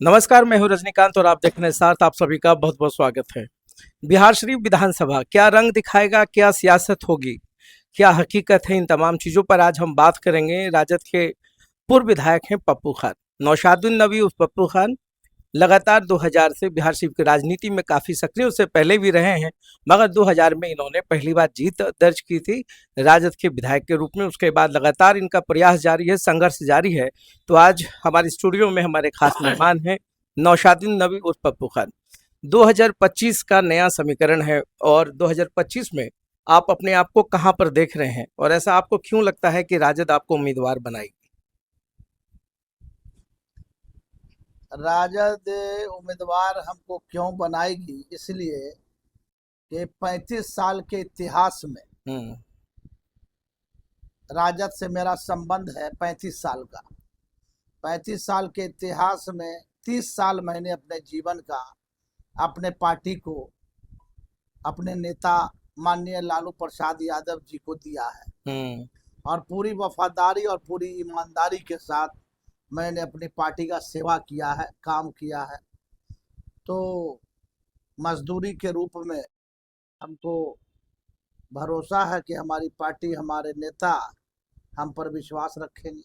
नमस्कार, मैं हूं रजनीकांत और आप देख रहे हैं साथ। आप सभी का बहुत बहुत स्वागत है। बिहार शरीफ विधानसभा क्या रंग दिखाएगा, क्या सियासत होगी, क्या हकीकत है, इन तमाम चीज़ों पर आज हम बात करेंगे। राजद के पूर्व विधायक हैं पप्पू खान, नौशादुल नबी उर्फ पप्पू खान। लगातार 2000 से बिहार शरीफ की राजनीति में काफ़ी सक्रिय, उससे पहले भी रहे हैं, मगर 2000 में इन्होंने पहली बार जीत दर्ज की थी राजद के विधायक के रूप में। उसके बाद लगातार इनका प्रयास जारी है, संघर्ष जारी है। तो आज हमारे स्टूडियो में हमारे खास मेहमान हैं नौशादुल नबी उर्फ पप्पू खान। 2025 का नया समीकरण है और 2025 में आप अपने आप को कहाँ पर देख रहे हैं, और ऐसा आपको क्यों लगता है कि राजद आपको उम्मीदवार बनाएगी? राजद उम्मीदवार हमको क्यों बनाएगी, इसलिए कि 35 साल के इतिहास में हम्म। राजद से मेरा संबंध है 35 साल का। 35 साल के इतिहास में 30 साल मैंने अपने जीवन का अपने पार्टी को, अपने नेता माननीय लालू प्रसाद यादव जी को दिया है और पूरी वफादारी और पूरी ईमानदारी के साथ मैंने अपनी पार्टी का सेवा किया है, काम किया है। तो मजदूरी के रूप में हमको भरोसा है कि हमारी पार्टी, हमारे नेता हम पर विश्वास रखेंगे,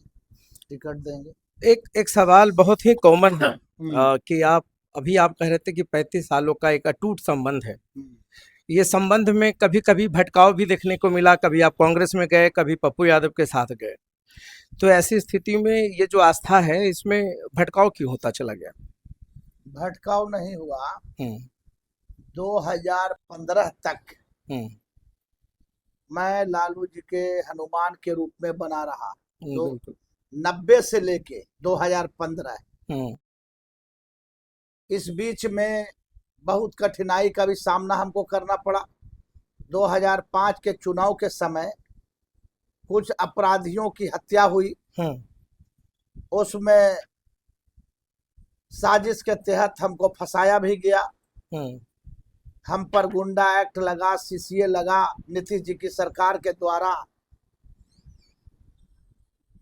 टिकट देंगे। एक सवाल बहुत ही कॉमन है कि आप कह रहे थे कि 35 सालों का एक अटूट संबंध है। ये संबंध में कभी कभी भटकाव भी देखने को मिला, कभी आप कांग्रेस में गए, कभी पप्पू यादव के साथ गए। तो ऐसी स्थिति में ये जो आस्था है, इसमें भटकाव क्यों होता चला गया? भटकाव नहीं हुआ। हम्म 2015 तक हम्म मैं लालू जी के हनुमान के रूप में बना रहा। तो बिल्कुल। 90 से लेके 2015 हम्म इस बीच में बहुत कठिनाई का भी सामना हमको करना पड़ा। 2005 के चुनाव के समय कुछ अपराधियों की हत्या हुई, उसमें साजिश के तहत हमको फंसाया भी गया। हम पर गुंडा एक्ट लगा, सीसीए लगा, नीतीश जी की सरकार के द्वारा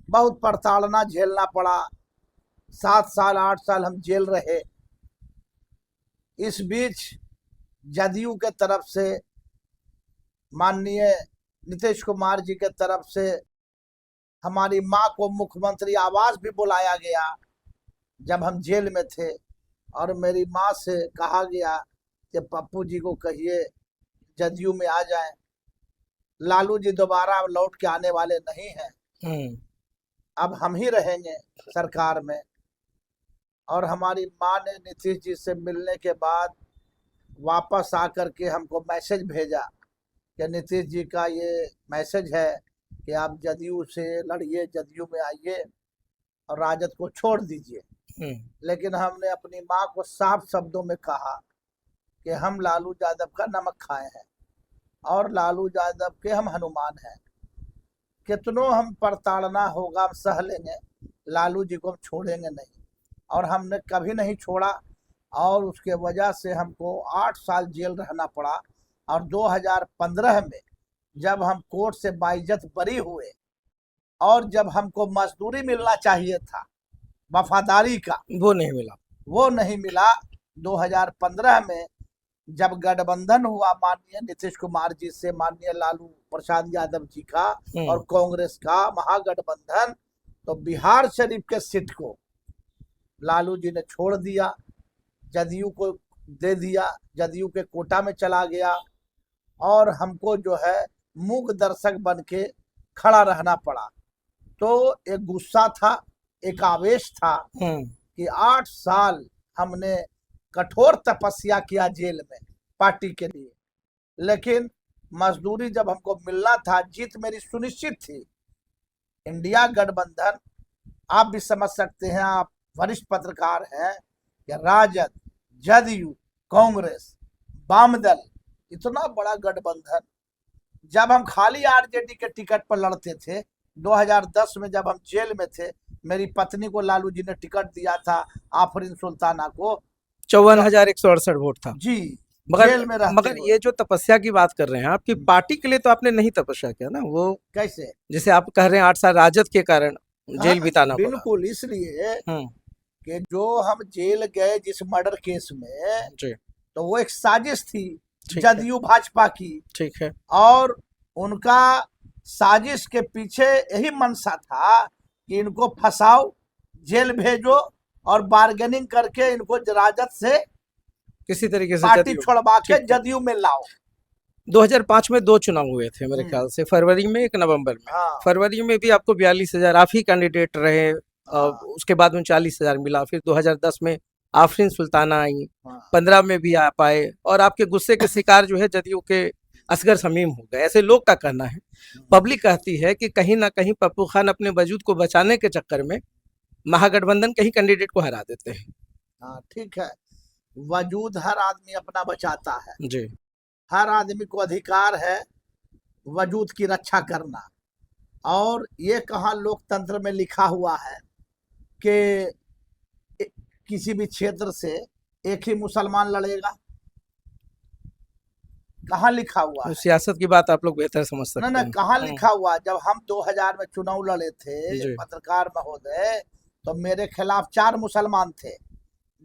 बहुत प्रताड़ना झेलना पड़ा। 7 साल 8 साल हम जेल रहे। इस बीच जदयू के तरफ से, माननीय नीतीश कुमार जी के तरफ से हमारी माँ को मुख्यमंत्री आवास भी बुलाया गया जब हम जेल में थे, और मेरी माँ से कहा गया कि पप्पू जी को कहिए जदयू में आ जाएं। लालू जी दोबारा लौट के आने वाले नहीं हैं, अब हम ही रहेंगे सरकार में। और हमारी माँ ने नीतीश जी से मिलने के बाद वापस आकर के हमको मैसेज भेजा कि नीतीश जी का ये मैसेज है कि आप जदयू से लड़िए, जदयू में आइए और राजद को छोड़ दीजिए। लेकिन हमने अपनी माँ को साफ शब्दों में कहा कि हम लालू यादव का नमक खाए हैं और लालू यादव के हम हनुमान हैं। कितनों हम प्रताड़ना होगा हम सह लेंगे, लालू जी को हम छोड़ेंगे नहीं। और हमने कभी नहीं छोड़ा, और उसके वजह से हमको 8 साल जेल रहना पड़ा। और 2015 में जब हम कोर्ट से बाइज्जत बरी हुए और जब हमको मजदूरी मिलना चाहिए था, वफादारी का, वो नहीं मिला। 2015 में जब गठबंधन हुआ माननीय नीतीश कुमार जी से माननीय लालू प्रसाद यादव जी का और कांग्रेस का महागठबंधन, तो बिहार शरीफ के सीट को लालू जी ने छोड़ दिया, जदयू को दे दिया, जदयू के कोटा में चला गया और हमको जो है मूक दर्शक बन के खड़ा रहना पड़ा। तो एक गुस्सा था, एक आवेश था कि 8 साल हमने कठोर तपस्या किया जेल में पार्टी के लिए, लेकिन मजदूरी जब हमको मिलना था, जीत मेरी सुनिश्चित थी। इंडिया गठबंधन, आप भी समझ सकते हैं, आप वरिष्ठ पत्रकार हैं, कि राजद, जदयू, कांग्रेस, वाम दल, इतना बड़ा गठबंधन, जब हम खाली आरजेडी के टिकट पर लड़ते थे। 2010 में जब हम जेल में थे, मेरी पत्नी को लालू जी ने टिकट दिया था, आफरीन सुल्ताना को। 54,168 वोट था जी, जेल में मगर ये जो तपस्या की बात कर रहे हैं, आपकी पार्टी के लिए तो आपने नहीं तपस्या किया ना। वो कैसे? जैसे आप कह रहे हैं 8 साल राजद के कारण जेल बिताना पड़ा। बिल्कुल, इसलिए कि जो हम जेल गए जिस मर्डर केस में, जी। तो वो एक साजिश थी ठीक है। जदयू भाजपा की, ठीक है। और उनका साजिश के पीछे यही मंशा था कि इनको फंसाओ, जेल भेजो और बार्गेनिंग करके इनको राजद से किसी तरीके से पार्टी जदयू। छोड़वा के ठीक है। जदयू में लाओ। 2005 में 2 चुनाव हुए थे मेरे ख्याल से, फरवरी में, एक नवंबर में। हाँ फरवरी में भी आपको 42,000 आप ही कैंडिडेट रहे, हाँ उसके बाद में 40,000 मिला। फिर 2010 में आफरीन सुल्ताना आई, हाँ 15 में भी आ पाए, और आपके गुस्से के शिकार जो है जदयू के असगर शमीम हो गए, ऐसे लोग का कहना है। पब्लिक कहती है कि कहीं ना कहीं पप्पू खान अपने वजूद को बचाने के चक्कर में महागठबंधन कहीं कैंडिडेट को हरा देते हैं। हाँ, ठीक है। वजूद हर आदमी अपना बचाता है, जी। हर आदमी को अधिकार है वजूद की रक्षा करना। और ये कहाँ लोकतंत्र में लिखा हुआ है कि किसी भी क्षेत्र से एक ही मुसलमान लड़ेगा? कहाँ लिखा हुआ वो है? सियासत की बात आप लोग बेहतर समझ ना सकते ना, हैं। कहाँ लिखा हुआ? जब हम 2000 में चुनाव लड़े थे जी। पत्रकार महोदय, तो मेरे खिलाफ 4 मुसलमान थे।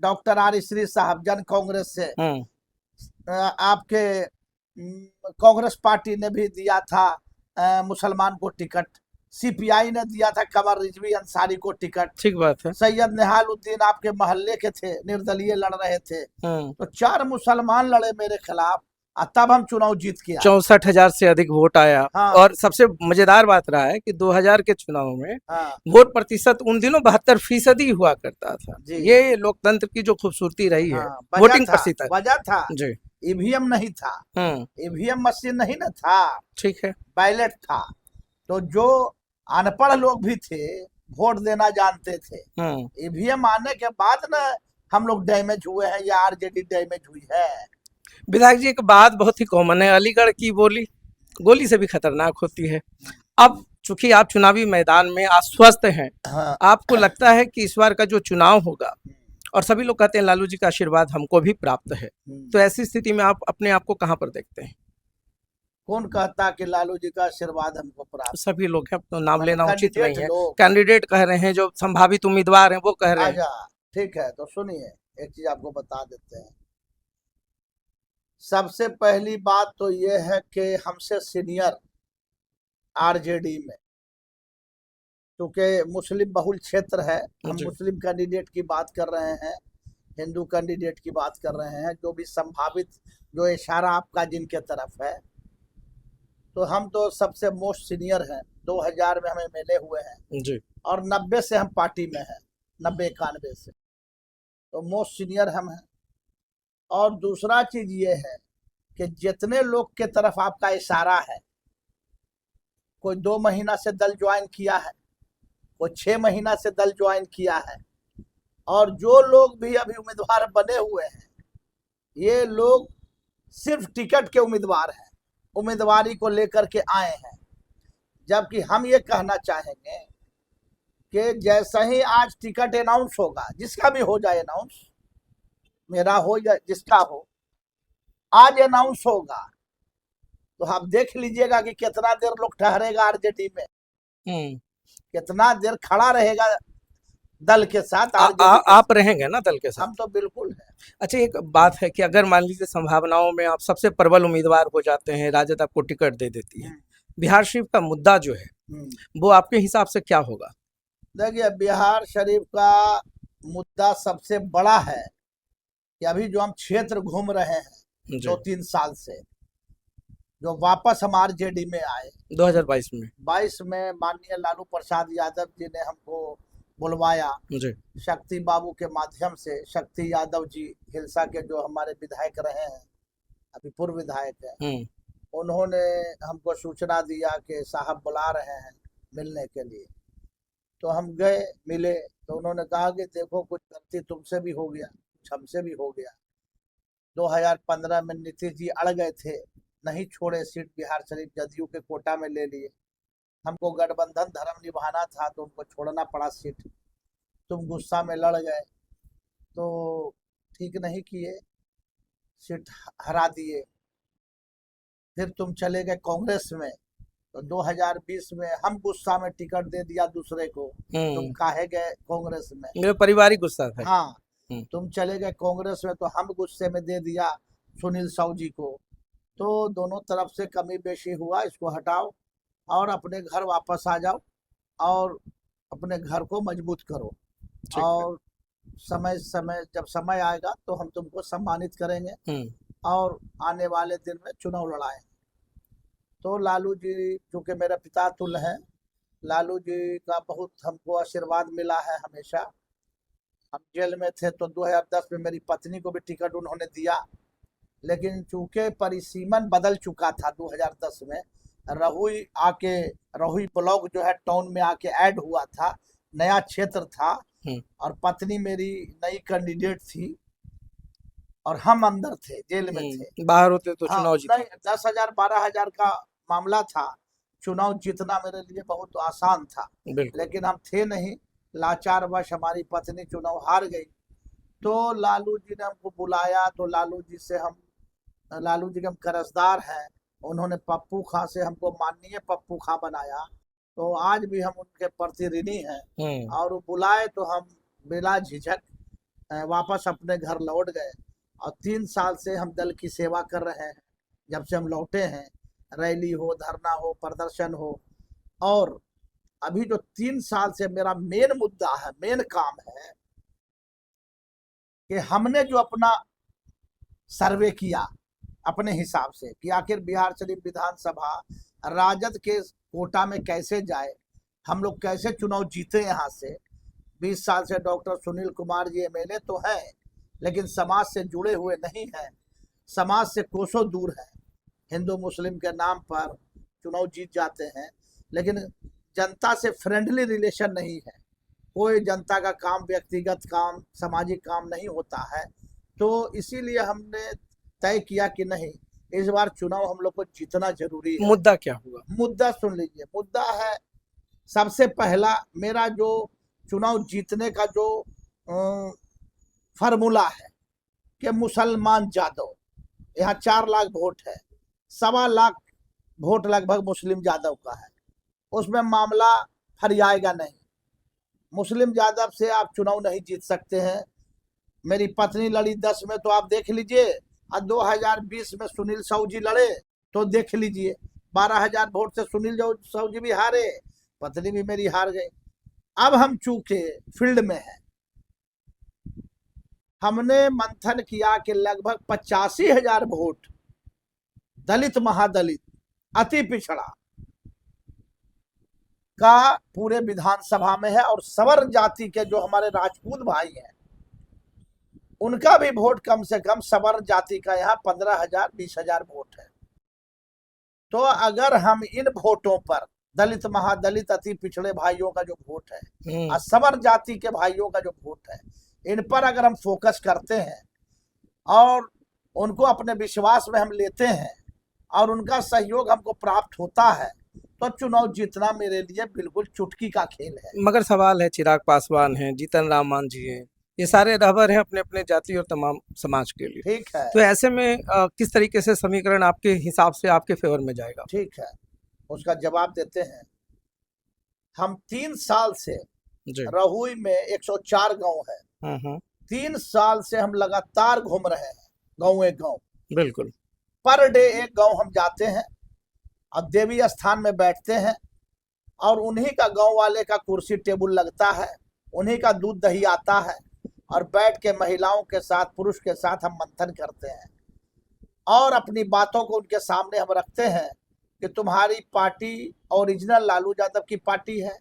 डॉक्टर आर श्री साहब जन कांग्रेस से, आपके कांग्रेस पार्टी ने भी दिया था मुसलमान को टिकट, सीपीआई ने दिया था कमर रिजवी अंसारी को टिकट, ठीक बात है। सैयद निहालुद्दीन आपके मोहल्ले के थे, निर्दलीय लड़ रहे थे। हम्म। तो 4 मुसलमान लड़े मेरे खिलाफ, और तब हम चुनाव जीत के आए। 64,000 से अधिक वोट आया। हाँ और सबसे मजेदार बात रहा है कि 2000 के चुनाव में हाँ वोट प्रतिशत उन दिनों 72% ही हुआ करता था। जी। ये लोकतंत्र की जो खूबसूरती रही है, हाँ, वोटिंग प्रतिशत। वजह था जी। ईवीएम नहीं था, हम्म। ईवीएम मशीन नहीं ना था, ठीक है। बैलेट था। तो जो अनपढ़ लोग भी थे वोट देना जानते थे। ईवीएम आने के बाद ना हम लोग डैमेज हुए हैं, या आरजेडी डैमेज हुई है। विधायक जी, एक बात बहुत ही कॉमन है, अलीगढ़ की बोली गोली से भी खतरनाक होती है। अब चूंकि आप चुनावी मैदान में आश्वस्त हैं, हाँ। आपको लगता है कि इस बार का जो चुनाव होगा, और सभी लोग कहते हैं लालू जी का आशीर्वाद हमको भी प्राप्त है, तो ऐसी स्थिति में आप अपने आप को कहाँ पर देखते हैं? कौन कहता कि लालू जी का आशीर्वाद हमको प्राप्त? सभी लोग हैं, तो नाम लेना उचित नहीं है। लोग कैंडिडेट कह रहे हैं, जो संभावित उम्मीदवार हैं वो कह रहे हैं। अच्छा ठीक है, तो सुनिए, एक चीज आपको बता देते हैं। सबसे पहली बात तो ये है कि हमसे सीनियर आरजेडी में, क्योंकि मुस्लिम बहुल क्षेत्र है, हम मुस्लिम कैंडिडेट की बात कर रहे हैं, हिंदू कैंडिडेट की बात कर रहे हैं, जो भी संभावित, जो इशारा आपका जिनके तरफ है, तो हम तो सबसे मोस्ट सीनियर हैं। 2000 में हमें मिले हुए हैं जी। और 90 से हम पार्टी में हैं, 90-91 से, तो मोस्ट सीनियर हम हैं। और दूसरा चीज ये है कि जितने लोग के तरफ आपका इशारा है, कोई 2 महीना से दल ज्वाइन किया है, कोई 6 महीना से दल ज्वाइन किया है, और जो लोग भी अभी उम्मीदवार बने हुए हैं, ये लोग सिर्फ टिकट के उम्मीदवार हैं, उम्मीदवारी को लेकर के आए हैं। जबकि हम ये कहना चाहेंगे कि जैसा ही आज टिकट अनाउंस होगा, जिसका भी हो जाए अनाउंस, मेरा हो या जिसका हो, आज अनाउंस होगा, तो आप देख लीजिएगा कि कितना देर लोग ठहरेगा आरजेडी में, कितना देर खड़ा रहेगा दल के साथ। आप रहेंगे ना दल के साथ? हम तो बिल्कुल है। अच्छा, एक बात है कि अगर मान लीजिए संभावनाओं में आप सबसे प्रबल उम्मीदवार हो जाते हैं, राजद आपको टिकट दे देती है, बिहार शरीफ का मुद्दा जो है वो आपके हिसाब से क्या होगा? देखिए, बिहार शरीफ का मुद्दा सबसे बड़ा है कि अभी जो हम क्षेत्र घूम रहे हैं 2-3 साल से, जो वापस हम आरजेडी में आए 2022 में, 22 में माननीय लालू प्रसाद यादव जी ने हमको बुलवाया जी। शक्ति बाबू के माध्यम से। शक्ति यादव जी हिलसा के जो हमारे विधायक रहे हैं, अभी पूर्व विधायक है, उन्होंने हमको सूचना दिया कि साहब बुला रहे हैं मिलने के लिए। तो हम गए, मिले, तो उन्होंने कहा कि देखो, कुछ गलती तुमसे भी हो गया, कुछ हमसे भी हो गया। 2015 में नीतीश जी अड़ गए थे, नहीं छोड़े सीट बिहार शरीफ, जदयू के कोटा में ले लिए। हमको गठबंधन धर्म निभाना था तो उनको छोड़ना पड़ा सीट। तुम गुस्सा में लड़ गए, तो ठीक नहीं किए, सीट हरा दिए। फिर तुम चले गए कांग्रेस में, तो 2020 में हम गुस्सा में टिकट दे दिया दूसरे को, तुम काहे गए कांग्रेस में। मेरे पारिवारिक गुस्सा था। हाँ, तुम चले गए कांग्रेस में, तो हम गुस्से में दे दिया सुनील साहू जी को। तो दोनों तरफ से कमी बेशी हुआ, इसको हटाओ और अपने घर वापस आ जाओ और अपने घर को मजबूत करो। और समय जब समय आएगा तो हम तुमको सम्मानित करेंगे और आने वाले दिन में चुनाव लड़ाएंगे। तो लालू जी चूंकि मेरे पिता तुल्य हैं, लालू जी का बहुत हमको आशीर्वाद मिला है हमेशा। हम जेल में थे तो 2010 में मेरी पत्नी को भी टिकट उन्होंने दिया, लेकिन चूंकि परिसीमन बदल चुका था 2010 में, रहुई ब्लॉक जो है टाउन में आके ऐड हुआ था, नया क्षेत्र था और पत्नी मेरी नई कैंडिडेट थी और हम अंदर थे, जेल में थे। बाहर होते तो हाँ, चुनाव जीते। नहीं 10,000 12,000 का मामला था, चुनाव जीतना मेरे लिए बहुत आसान था, लेकिन हम थे नहीं, लाचार वश हमारी पत्नी चुनाव हार गई। तो लालू जी ने हमको बुलाया, तो लालू जी के हम कर्जदार हैं, उन्होंने पप्पू खां से हमको माननीय पप्पू खां बनाया, तो आज भी हम उनके प्रति ऋणी हैं। और वो बुलाए तो हम बिना झिझक वापस अपने घर लौट गए और 3 साल से हम दल की सेवा कर रहे हैं। जब से हम लौटे हैं, रैली हो, धरना हो, प्रदर्शन हो, और अभी जो 3 साल से मेरा मेन मुद्दा है, मेन काम है कि हमने जो अपना सर्वे किया अपने हिसाब से कि आखिर बिहार शरीफ विधानसभा राजद के कोटा में कैसे जाए, हम लोग कैसे चुनाव जीते। यहाँ से 20 साल से डॉक्टर सुनील कुमार जी एमएलए तो हैं, लेकिन समाज से जुड़े हुए नहीं हैं, समाज से कोसों दूर है। हिंदू मुस्लिम के नाम पर चुनाव जीत जाते हैं, लेकिन जनता से फ्रेंडली रिलेशन नहीं है, कोई जनता का काम, व्यक्तिगत काम, सामाजिक काम नहीं होता है। तो इसीलिए हमने तय किया कि नहीं, इस बार चुनाव हम लोग को जीतना जरूरी है। मुद्दा क्या हुआ? मुद्दा सुन लीजिए। मुद्दा है, सबसे पहला मेरा जो चुनाव जीतने का जो फार्मूला है कि मुसलमान यादव, यहाँ 4 लाख वोट है, 1.25 लाख वोट लगभग मुस्लिम यादव का है, उसमें मामला फरियाएगा नहीं। मुस्लिम यादव से आप चुनाव नहीं जीत सकते हैं। मेरी पत्नी लड़ी 10 में, तो आप देख लीजिए, और 2020 में सुनील साहू जी लड़े तो देख लीजिए, 12,000 वोट से सुनील साहू जी भी हारे, पत्नी भी मेरी हार गई। अब हम चूंकि फील्ड में हैं, हमने मंथन किया कि लगभग 85,000 वोट दलित, महादलित, अति पिछड़ा का पूरे विधानसभा में है, और सवर्ण जाति के जो हमारे राजपूत भाई हैं उनका भी वोट कम से कम सवर्ण जाति का यहाँ 15,000 20,000 वोट है। तो अगर हम इन वोटों पर, दलित, महादलित, अति पिछड़े भाइयों का जो वोट है और सवर्ण जाति के भाइयों का जो वोट है, इन पर अगर हम फोकस करते हैं और उनको अपने विश्वास में हम लेते हैं और उनका सहयोग हमको प्राप्त होता है, तो चुनाव जीतना मेरे लिए बिल्कुल चुटकी का खेल है। मगर सवाल है, चिराग पासवान है, जीतन राम मांझी है, ये सारे रहबर हैं अपने अपने जाति और तमाम समाज के लिए। ठीक है, तो ऐसे में किस तरीके से समीकरण आपके हिसाब से आपके फेवर में जाएगा? ठीक है, उसका जवाब देते हैं। हम 3 साल से रहुई में 104 गांव है, 3 साल से हम लगातार घूम रहे हैं गांव। बिल्कुल, पर डे एक गांव हम जाते हैं और देवी स्थान में बैठते हैं, और उन्हीं का गांव वाले का कुर्सी टेबल लगता है, उन्हीं का दूध दही आता है, और बैठ के महिलाओं के साथ, पुरुष के साथ हम मंथन करते हैं और अपनी बातों को उनके सामने हम रखते हैं कि तुम्हारी पार्टी ओरिजिनल लालू यादव की पार्टी है,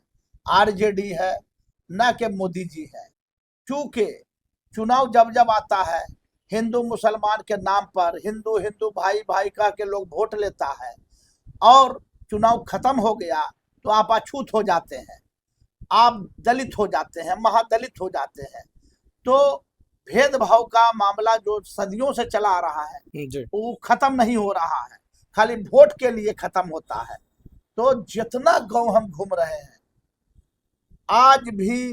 आरजेडी है, न कि मोदी जी है। क्योंकि चुनाव जब जब आता है, हिंदू मुसलमान के नाम पर हिंदू भाई भाई कह के लोग वोट लेता है, और चुनाव खत्म हो गया तो आप अछूत हो जाते हैं, आप दलित हो जाते हैं, महादलित हो जाते हैं। तो भेदभाव का मामला जो सदियों से चला आ रहा है वो खत्म नहीं हो रहा है, खाली वोट के लिए खत्म होता है। तो जितना गांव हम घूम रहे हैं, आज भी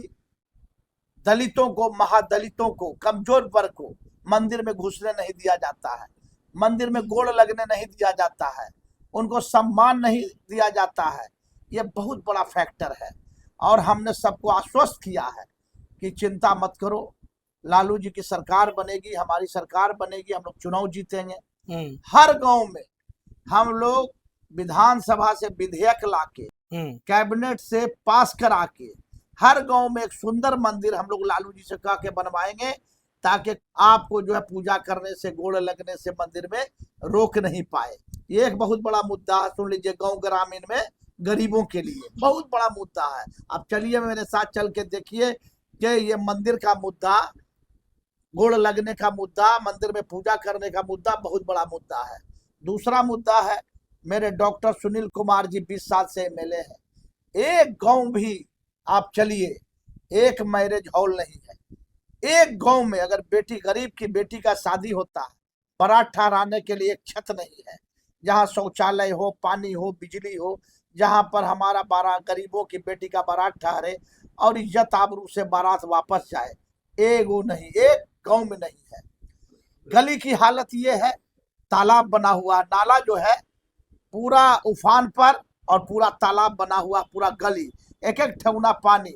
दलितों को, महादलितों को, कमजोर वर्ग को मंदिर में घुसने नहीं दिया जाता है, मंदिर में गोड़ लगने नहीं दिया जाता है, उनको सम्मान नहीं दिया जाता है, ये बहुत बड़ा फैक्टर है। और हमने सबको आश्वस्त किया है कि चिंता मत करो, लालू जी की सरकार बनेगी, हमारी सरकार बनेगी, हम लोग चुनाव जीतेंगे। हर गांव में हम लोग विधानसभा से विधेयक लाके कैबिनेट से पास करा के हर गांव में एक सुंदर मंदिर हम लोग लालू जी से कह के बनवाएंगे, ताकि आपको जो है पूजा करने से, गोड़ लगने से मंदिर में रोक नहीं पाए। ये एक बहुत बड़ा मुद्दा है, सुन लीजिए, गांव ग्रामीण में गरीबों के लिए बहुत बड़ा मुद्दा है। अब चलिए मेरे साथ चल के देखिए कि ये मंदिर का मुद्दा, गोड़ लगने का मुद्दा, मंदिर में पूजा करने का मुद्दा बहुत बड़ा मुद्दा है। दूसरा मुद्दा है, मेरे डॉक्टर सुनील कुमार जी 20 साल से एमएलए हैं, एक गांव भी आप चलिए, एक मैरिज हॉल नहीं है। एक गांव में अगर बेटी, गरीब की बेटी का शादी होता है, बारात ठहराने के लिए एक छत नहीं है, जहां शौचालय हो, पानी हो, बिजली हो, जहां पर हमारा गरीबों की बेटी का बारात ठहरे और इज्जत आबरू से बारात वापस जाए, एगो नहीं, एक गांव में नहीं है। गली की हालत ये है, तालाब बना हुआ, नाला जो है पूरा उफान पर, और पूरा तालाब बना हुआ, पूरा गली, एक एक ठेवना पानी।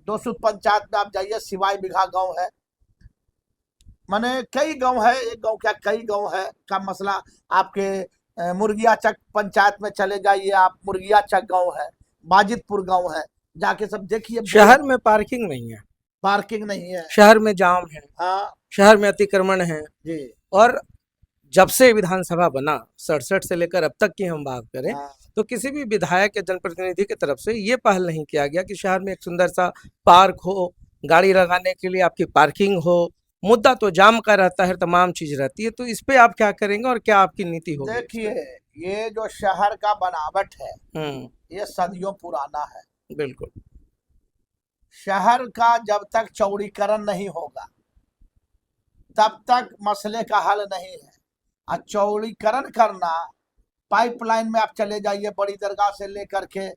200 पंचायत में आप जाइए, सिवाई बिघा गांव है, माने कई गांव है, एक गांव क्या कई गांव है का मसला। आपके मुर्गिया चक पंचायत में चले जाइए आप, मुर्गिया चक गांव है, बाजितपुर गांव है, जाके सब देखिए। शहर में पार्किंग नहीं है, पार्किंग नहीं है, शहर में जाम है, हाँ शहर में अतिक्रमण है जी। और जब से विधानसभा बना 67 से लेकर अब तक की हम बात करें, तो किसी भी विधायक या जनप्रतिनिधि की तरफ से ये पहल नहीं किया गया कि शहर में एक सुंदर सा पार्क हो, गाड़ी लगाने के लिए आपकी पार्किंग हो। मुद्दा तो जाम का रहता है, तमाम चीज रहती है। तो इस पे आप क्या करेंगे और क्या आपकी नीति होगी? देखिए, ये जो शहर का बनावट है, ये सदियों पुराना है। बिल्कुल। शहर का जब तक चौड़ीकरण नहीं होगा तब तक मसले का हल नहीं है। और चौड़ीकरण करना, पाइपलाइन में आप चले जाइए, बड़ी दरगाह से लेकर के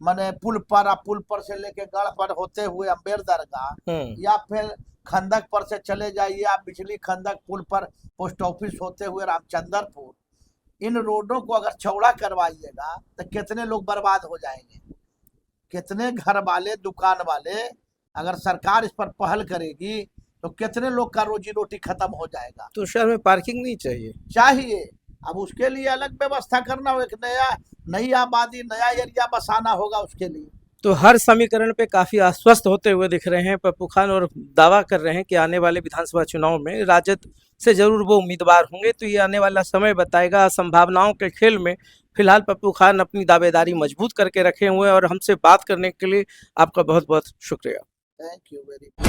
माने पुल पर, पुल पर से लेके गढ़ पर होते हुए अम्बेर दरगाह, या फिर खंदक पर से चले जाइए आप, बिजली खंदक पुल पर पोस्ट ऑफिस होते हुए रामचंद्रपुर। इन रोडों को अगर चौड़ा करवाइएगा तो कितने लोग बर्बाद हो जाएंगे, कितने घर वाले, दुकान वाले, अगर सरकार इस पर पहल करेगी तो कितने लोग का रोजी रोटी खत्म हो जाएगा। तो शहर में पार्किंग नहीं चाहिए? चाहिए। अब उसके लिए अलग व्यवस्था करना हो, एक नई आबादी, नया एरिया बसाना होगा उसके लिए। तो हर समीकरण पे काफी आश्वस्त होते हुए दिख रहे हैं पप्पू खान, और दावा कर रहे हैं कि आने वाले विधानसभा चुनाव में राजद से जरूर वो उम्मीदवार होंगे। तो ये आने वाला समय बताएगा। संभावनाओं के खेल में फिलहाल पप्पू खान अपनी दावेदारी मजबूत करके रखे हुए हैं, और हमसे बात करने के लिए आपका बहुत बहुत शुक्रिया। Thank you very much.